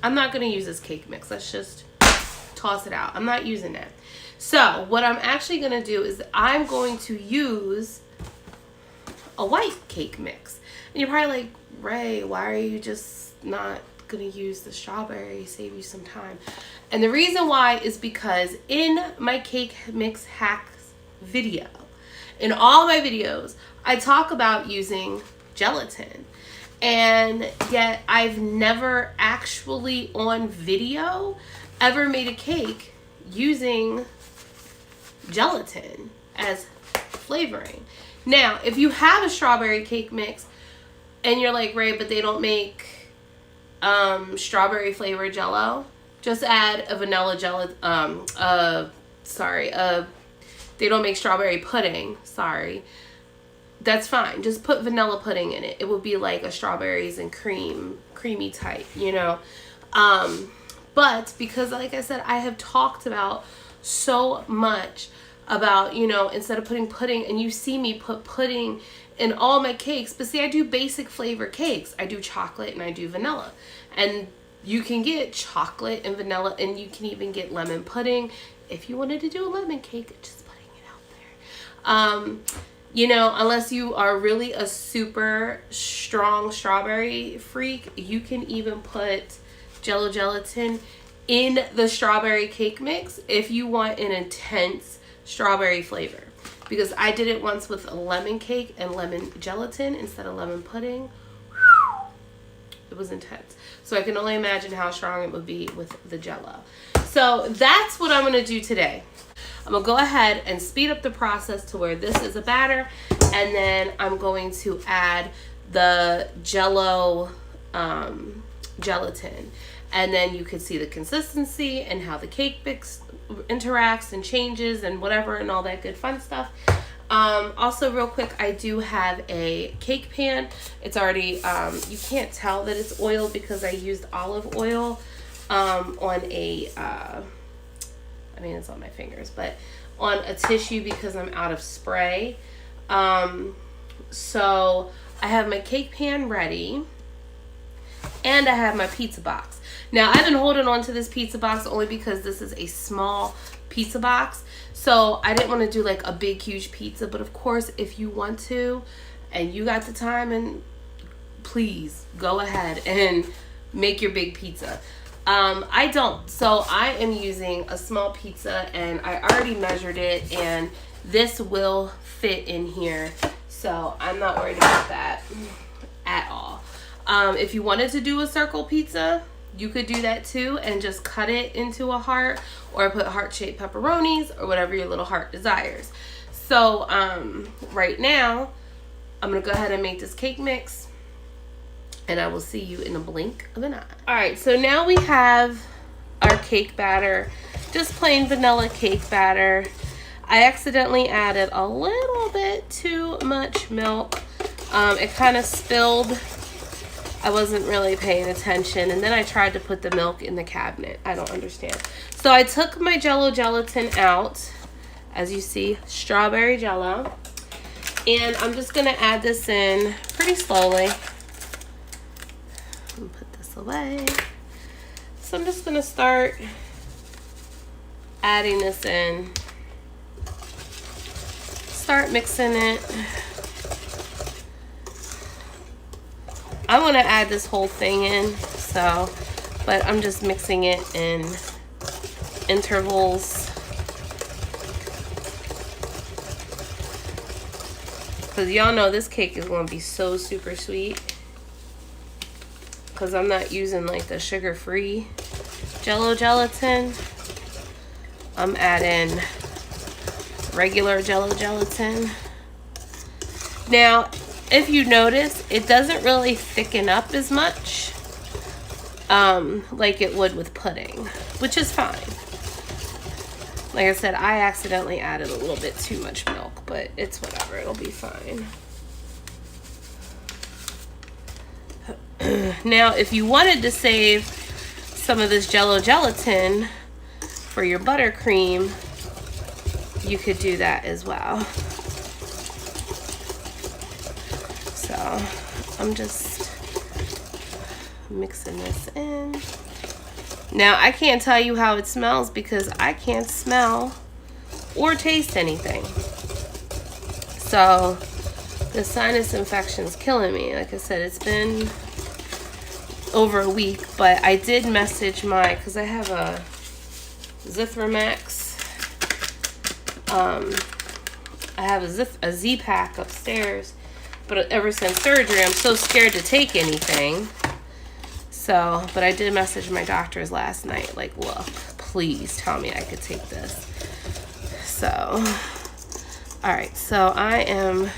I'm not going to use this cake mix. Let's just toss it out. I'm not using that. So what I'm actually going to do is I'm going to use a white cake mix. And you're probably like, Ray, why are you just not going to use the strawberry? Save you some time. And the reason why is because in my cake mix hacks video, in all my videos, I talk about using gelatin. And yet I've never actually on video ever made a cake using gelatin as flavoring. Now, if you have a strawberry cake mix and you're like, Ray, but they don't make strawberry flavored Jello, just add a vanilla jello, they don't make strawberry pudding, that's fine. Just put vanilla pudding in it. It will be like a strawberries and creamy type, you know. But because, like I said, I have talked about so much about, you know, instead of putting pudding, and you see me put pudding in all my cakes, but see, I do basic flavor cakes. I do chocolate and I do vanilla. And you can get chocolate and vanilla, and you can even get lemon pudding. If you wanted to do a lemon cake, just putting it out there. You know, unless you are really a super strong strawberry freak, you can even put Jello gelatin in the strawberry cake mix if you want an intense strawberry flavor. Because I did it once with a lemon cake and lemon gelatin instead of lemon pudding. It was intense. So I can only imagine how strong it would be with the Jello. So that's what I'm going to do today. I'm going to go ahead and speed up the process to where this is a batter, and then I'm going to add the Jello gelatin. And then you can see the consistency and how the cake mix interacts and changes and whatever and all that good fun stuff. Also, real quick, I do have a cake pan. It's already, you can't tell that it's oil because I used olive oil on a, I mean, it's on my fingers, but on a tissue because I'm out of spray. So I have my cake pan ready, and I have my pizza box. Now, I've been holding on to this pizza box only because this is a small pizza box. So I didn't want to do like a big, huge pizza. But of course, if you want to and you got the time, and please go ahead and make your big pizza. I don't. So I am using a small pizza, and I already measured it, and this will fit in here. So I'm not worried about that at all. If you wanted to do a circle pizza, you could do that too and just cut it into a heart, or put heart-shaped pepperonis, or whatever your little heart desires. So right now, I'm going to go ahead and make this cake mix, and I will see you in a blink of an eye. All right, so now we have our cake batter, just plain vanilla cake batter. I accidentally added a little bit too much milk. It kind of spilled. I wasn't really paying attention, and then I tried to put the milk in the cabinet. I don't understand. So I took my Jello gelatin out, as you see, strawberry Jello, and I'm just going to add this in pretty slowly. And put this away. So I'm just going to start adding this in. Start mixing it. I want to add this whole thing in, so, but I'm just mixing it in intervals. Because y'all know this cake is going to be so super sweet. Because I'm not using like the sugar-free Jello gelatin. I'm adding regular Jello gelatin. Now, if you notice, it doesn't really thicken up as much like it would with pudding, which is fine. Like I said, I accidentally added a little bit too much milk, but it's whatever. It'll be fine. Now, if you wanted to save some of this Jello gelatin for your buttercream, you could do that as well. So I'm just mixing this in. Now, I can't tell you how it smells because I can't smell or taste anything. So, the sinus infection is killing me. Like I said, it's been over a week, but I did message because I have a Zithromax. I have a Z-Pack upstairs, but ever since surgery, I'm so scared to take anything. So, but I did message my doctors last night, like, look, please tell me I could take this. So, all right, so I am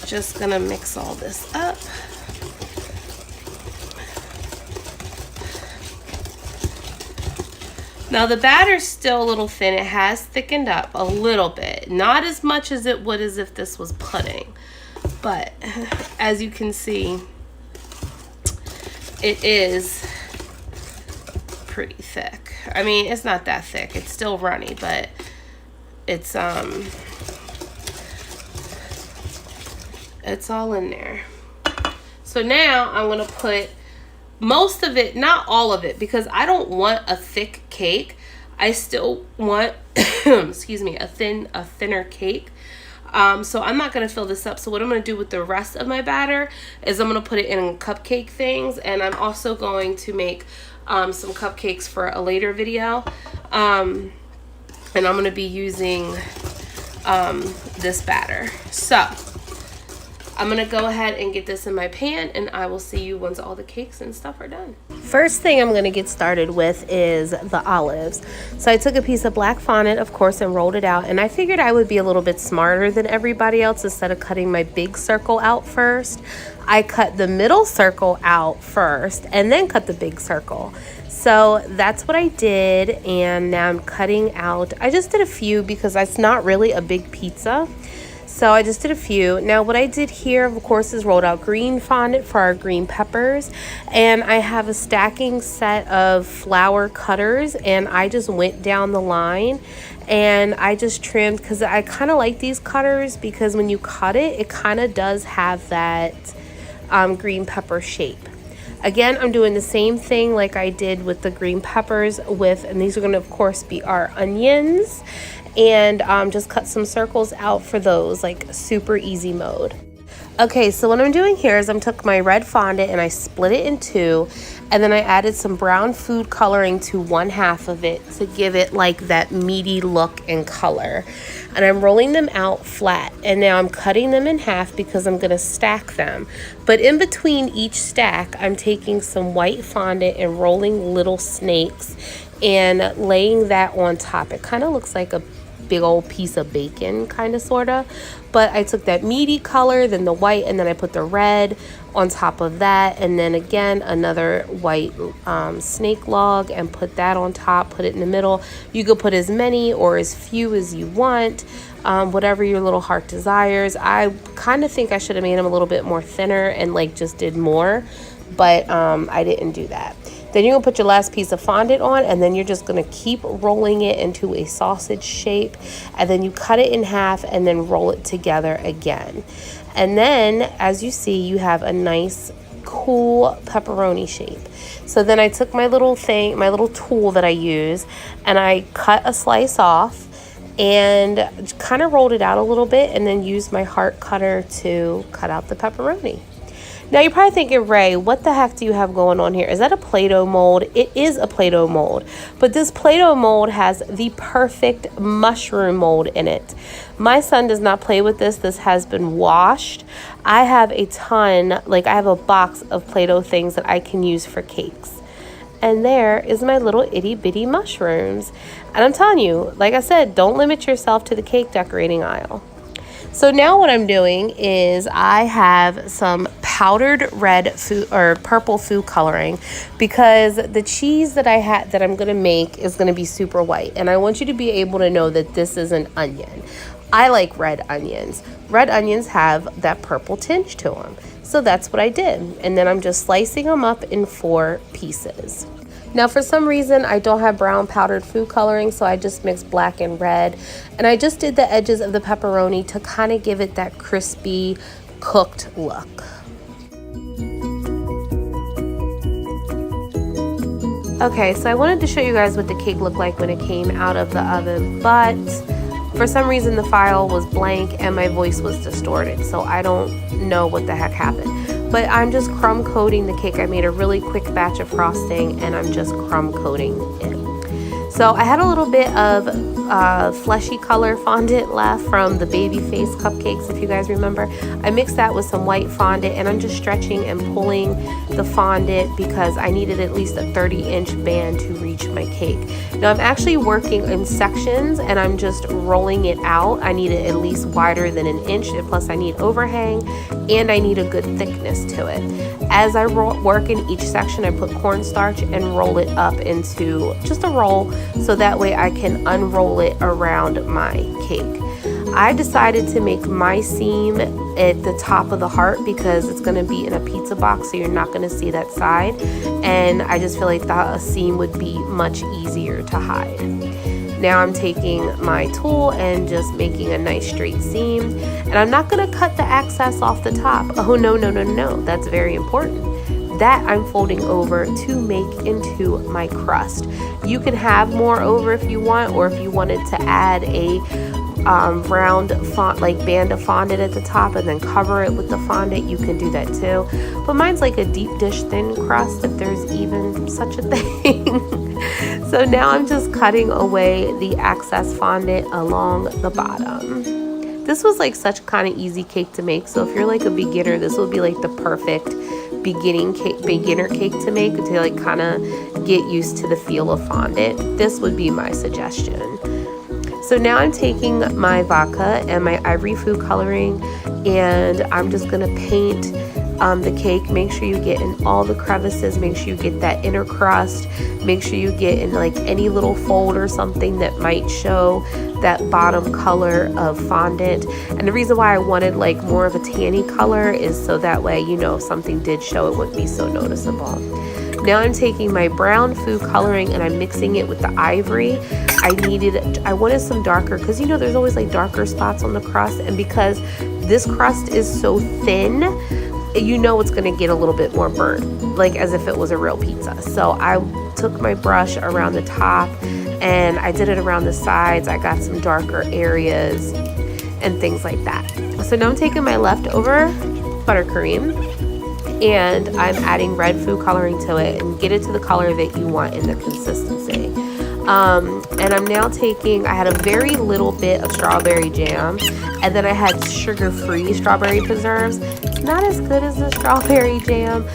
just gonna mix all this up. Now the batter's still a little thin. It has thickened up a little bit. Not as much as it would as if this was pudding. But as you can see, it is pretty thick. I mean, it's not that thick. It's still runny, but it's all in there. So now I'm gonna put most of it, not all of it, because I don't want a thick cake. I still want, excuse me, a thinner cake. So I'm not going to fill this up. So what I'm going to do with the rest of my batter is I'm going to put it in cupcake things. And I'm also going to make some cupcakes for a later video. And I'm going to be using this batter. So I'm gonna go ahead and get this in my pan, and I will see you once all the cakes and stuff are done. First thing I'm gonna get started with is the olives. So I took a piece of black fondant, of course, and rolled it out, and I figured I would be a little bit smarter than everybody else. Instead of cutting my big circle out first, I cut the middle circle out first and then cut the big circle. So that's what I did, and now I'm cutting out, I just did a few because it's not really a big pizza. So I just did a few. Now what I did here, of course, is rolled out green fondant for our green peppers. And I have a stacking set of flower cutters, and I just went down the line and I just trimmed, because I kind of like these cutters because when you cut it, it kind of does have that green pepper shape. Again, I'm doing the same thing like I did with the green peppers and these are going to, of course, be our onions. And just cut some circles out for those, like super easy mode. Okay, so what I'm doing here is I took my red fondant and I split it in two, and then I added some brown food coloring to one half of it to give it like that meaty look and color. And I'm rolling them out flat, and now I'm cutting them in half because I'm gonna stack them. But in between each stack, I'm taking some white fondant and rolling little snakes and laying that on top. It kind of looks like a big old piece of bacon, kind of, sort of. But I took that meaty color, then the white, and then I put the red on top of that, and then again another white snake log, and put that on top, put it in the middle. You could put as many or as few as you want, whatever your little heart desires. I kind of think I should have made them a little bit more thinner and like just did more, but I didn't do that. Then you're gonna put your last piece of fondant on, and then you're just gonna keep rolling it into a sausage shape, and then you cut it in half and then roll it together again. And then, as you see, you have a nice, cool pepperoni shape. So then I took my little tool that I use, and I cut a slice off and kind of rolled it out a little bit, and then used my heart cutter to cut out the pepperoni. Now you're probably thinking, Ray, what the heck do you have going on here? Is that a Play-Doh mold? It is a Play-Doh mold, but this Play-Doh mold has the perfect mushroom mold in it. My son does not play with this. This has been washed. I have a ton, like I have a box of Play-Doh things that I can use for cakes. And there is my little itty bitty mushrooms. And I'm telling you, like I said, don't limit yourself to the cake decorating aisle. So now what I'm doing is I have some powdered red food or purple food coloring, because the cheese that I'm going to make is going to be super white, and I want you to be able to know that this is an onion. I like red onions. Red onions have that purple tinge to them. So that's what I did. And then I'm just slicing them up in 4 pieces. Now, for some reason, I don't have brown powdered food coloring, so I just mixed black and red. And I just did the edges of the pepperoni to kind of give it that crispy, cooked look. Okay, so I wanted to show you guys what the cake looked like when it came out of the oven, but for some reason the file was blank and my voice was distorted, so I don't know what the heck happened. But I'm just crumb coating the cake. I made a really quick batch of frosting and I'm just crumb coating it. So I had a little bit of fleshy color fondant left from the baby face cupcakes, if you guys remember. I mixed that with some white fondant and I'm just stretching and pulling the fondant because I needed at least a 30-inch band to reach my cake. Now I'm actually working in sections and I'm just rolling it out. I need it at least wider than an inch, and plus I need overhang and I need a good thickness to it. As I work in each section, I put cornstarch and roll it up into just a roll so that way I can unroll it around my cake. I decided to make my seam at the top of the heart because it's going to be in a pizza box, so you're not going to see that side, and I just feel like that a seam would be much easier to hide. Now I'm taking my tool and just making a nice straight seam, and I'm not going to cut the excess off the top. Oh no, that's very important. That I'm folding over to make into my crust. You can have more over if you want, or if you wanted to add a round band of fondant at the top and then cover it with the fondant, you can do that too. But mine's like a deep dish thin crust, if there's even such a thing. So now I'm just cutting away the excess fondant along the bottom. This was like such kind of easy cake to make, so if you're like a beginner, this will be like the perfect beginner cake to make, to like kind of get used to the feel of fondant. This would be my suggestion. So now I'm taking my vodka and my ivory food coloring and I'm just gonna paint the cake. Make sure you get in all the crevices, make sure you get that inner crust, make sure you get in like any little fold or something that might show that bottom color of fondant. And the reason why I wanted like more of a tanny color is so that way, you know, if something did show, it wouldn't be so noticeable. Now I'm taking my brown food coloring and I'm mixing it with the ivory. I wanted some darker, because you know there's always like darker spots on the crust, and because this crust is so thin, you know it's going to get a little bit more burnt, like as if it was a real pizza. So I took my brush around the top and I did it around the sides. I got some darker areas and things like that. So now I'm taking my leftover buttercream and I'm adding red food coloring to it and get it to the color that you want in the consistency. And I'm now taking, I had a very little bit of strawberry jam, and then I had sugar-free strawberry preserves. It's not as good as the strawberry jam,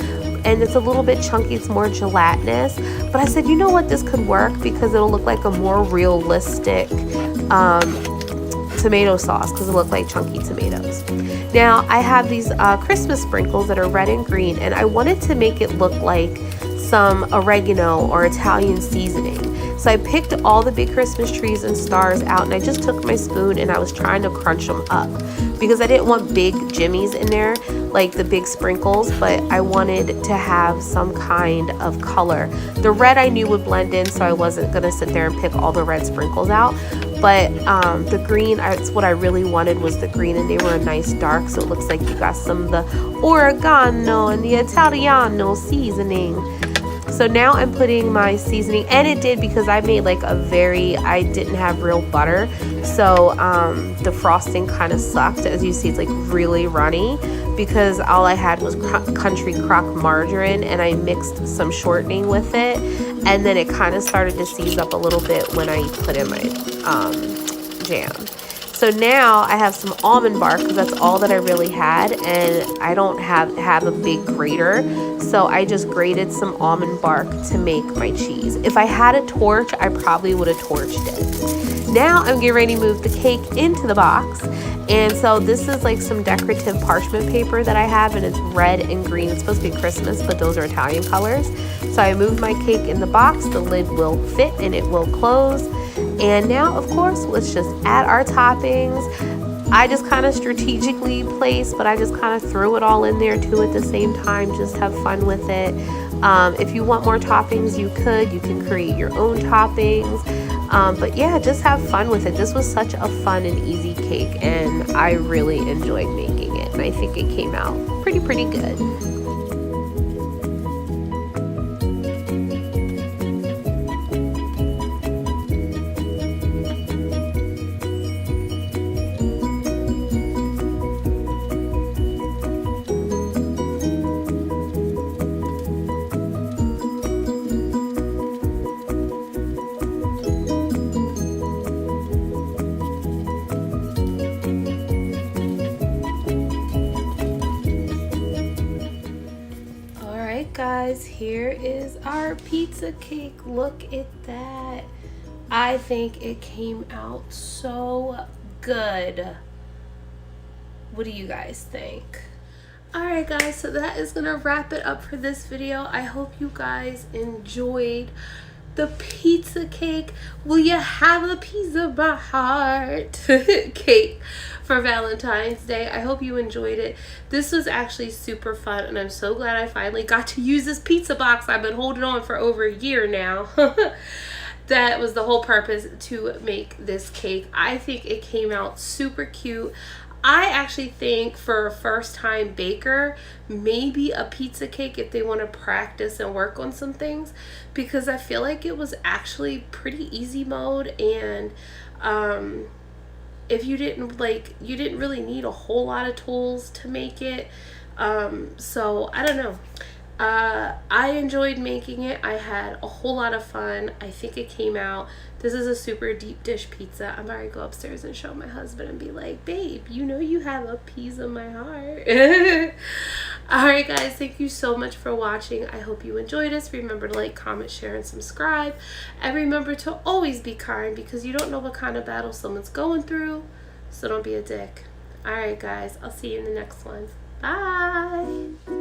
and it's a little bit chunky, it's more gelatinous. But I said, you know what, this could work because it'll look like a more realistic tomato sauce, because it looked like chunky tomatoes. Now I have these Christmas sprinkles that are red and green, and I wanted to make it look like some oregano or Italian seasoning. So I picked all the big Christmas trees and stars out, and I just took my spoon and I was trying to crunch them up because I didn't want big jimmies in there, like the big sprinkles, but I wanted to have some kind of color. The red I knew would blend in, so I wasn't gonna sit there and pick all the red sprinkles out. But the green, that's what I really wanted, was the green, and they were a nice dark, so it looks like you got some of the oregano and the Italiano seasoning. So now I'm putting my seasoning, and it did, because I made like I didn't have real butter, so the frosting kind of sucked. As you see, it's like really runny because all I had was country crock margarine, and I mixed some shortening with it, and then it kind of started to seize up a little bit when I put in my jam. So now I have some almond bark, because that's all that I really had, and I don't have a big grater, so I just grated some almond bark to make my cheese. If I had a torch, I probably would have torched it. Now I'm getting ready to move the cake into the box, and so this is like some decorative parchment paper that I have, and it's red and green. It's supposed to be Christmas, but those are Italian colors. So I moved my cake in the box. The lid will fit and it will close. And now, of course, let's just add our toppings. I just kind of strategically placed, but I just kind of threw it all in there too at the same time. Just have fun with it. If you want more toppings, you can create your own toppings. But yeah, just have fun with it. This was such a fun and easy cake, and I really enjoyed making it. And I think it came out pretty good. guys, here is our pizza cake. Look at that. I think it came out so good. What do you guys think? Alright guys, so that is gonna wrap it up for this video. I hope you guys enjoyed the pizza cake. Will you have a piece of my heart cake for Valentine's Day? I hope you enjoyed it. This was actually super fun, and I'm so glad I finally got to use this pizza box I've been holding on for over a year now. That was the whole purpose, to make this cake. I think it came out super cute. I actually think for a first-time baker, maybe a pizza cake if they want to practice and work on some things, because I feel like it was actually pretty easy mode, and if you didn't really need a whole lot of tools to make it. So I don't know. I enjoyed making it. I had a whole lot of fun. I think it came out. This is a super deep dish pizza. I'm about to go upstairs and show my husband and be like, babe, you know you have a piece of my heart. Alright guys, thank you so much for watching. I hope you enjoyed us. Remember to like, comment, share, and subscribe. And remember to always be kind, because you don't know what kind of battle someone's going through. So don't be a dick. Alright guys, I'll see you in the next one. Bye.